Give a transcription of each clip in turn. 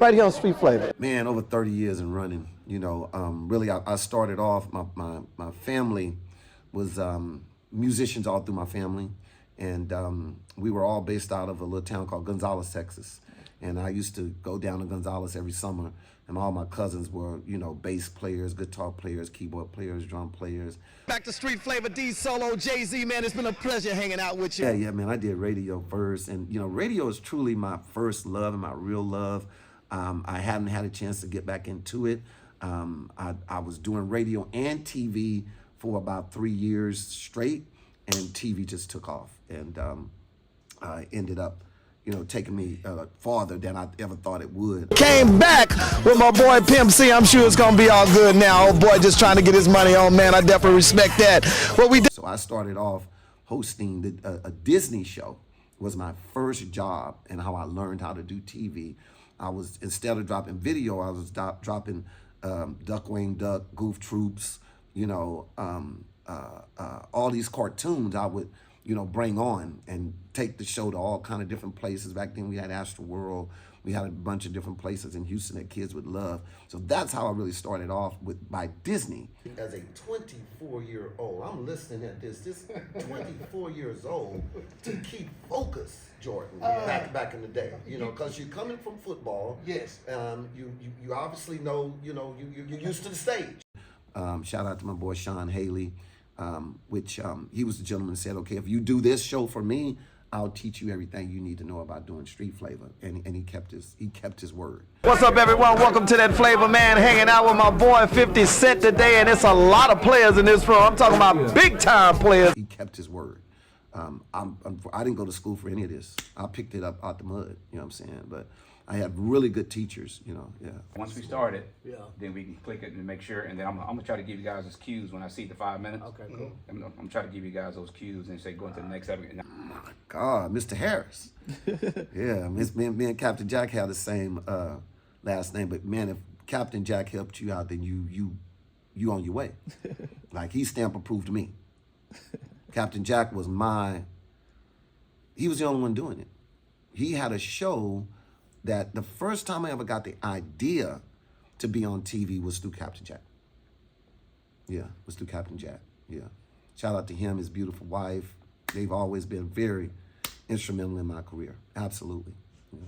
right here on Street Flava. Man, over 30 years in running, you know, really I started off, my family was musicians all through my family. And we were all based out of a little town called Gonzales, Texas. And I used to go down to Gonzales every summer. And all my cousins were, you know, bass players, guitar players, keyboard players, drum players. Back to Street Flava, DSolo, Jay-Z, man, it's been a pleasure hanging out with you. Yeah, man, I did radio first. And, you know, radio is truly my first love and my real love. I hadn't had a chance to get back into it. I was doing radio and TV for about 3 years straight, and TV just took off. And I ended up, you know, taking me farther than I ever thought it would. Came back with my boy Pimp C. I'm sure it's gonna be all good now. Old boy just trying to get his money on, man. I definitely respect that. What we did. So I started off hosting a Disney show. Was my first job, and how I learned how to do TV. I was, instead of dropping video, I was dropping Duckwing Duck, Goof Troops, you know, all these cartoons I would, you know, bring on and take the show to all kind of different places. Back then we had Astro World. We had a bunch of different places in Houston that kids would love. So that's how I really started off by Disney. As a 24-year-old, I'm listening at this 24 years old to keep focus, Jordan, back in the day, you know, because you're coming from football. Yes. You obviously know, you're used to the stage. Shout out to my boy Sean Haley, which he was the gentleman that said, okay, if you do this show for me, I'll teach you everything you need to know about doing Street Flava. And he kept his word. What's up, everyone? Welcome to that Flavor Man, hanging out with my boy 50 Cent today, and it's a lot of players in this room. I'm talking about big time players. He kept his word. I didn't go to school for any of this. I picked it up out the mud, you know what I'm saying? But I had really good teachers, you know, yeah. Once we start it, then we can click it and make sure, and then I'm gonna try to give you guys those cues when I see the 5 minutes. Okay, cool. I'm trying to give you guys those cues and say go into the next episode. Oh my God, Mr. Harris. Yeah, me and Captain Jack had the same last name, but man, if Captain Jack helped you out, then you on your way. Like, he stamp approved me. Captain Jack was he was the only one doing it. He had a show that the first time I ever got the idea to be on TV was through Captain Jack. Yeah, was through Captain Jack, yeah. Shout out to him, his beautiful wife. They've always been very instrumental in my career, absolutely. Yeah.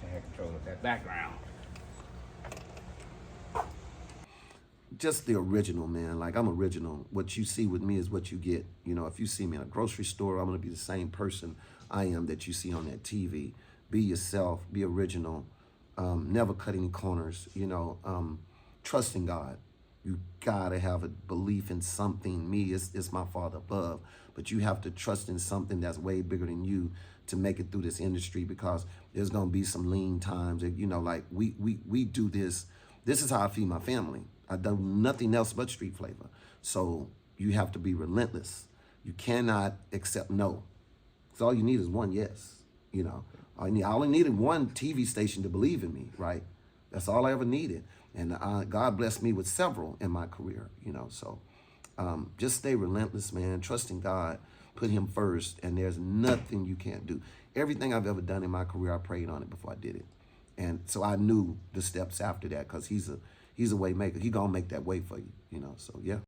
I have control of that background. Just the original, man. Like, I'm original. What you see with me is what you get. You know, if you see me in a grocery store, I'm gonna be the same person I am that you see on that TV. Be yourself, be original, never cut any corners, you know, trust in God. You gotta have a belief in something. Me, it's my Father above, but you have to trust in something that's way bigger than you to make it through this industry, because there's gonna be some lean times. You know, like we do this. This is how I feed my family. I do nothing else but Street Flava. So you have to be relentless. You cannot accept no. So all you need is one yes, you know. I only needed one TV station to believe in me, right? That's all I ever needed. And God blessed me with several in my career, you know. So just stay relentless, man. Trust in God. Put him first, and there's nothing you can't do. Everything I've ever done in my career, I prayed on it before I did it. And so I knew the steps after that, because he's a way maker. He gonna make that way for you, you know, so yeah.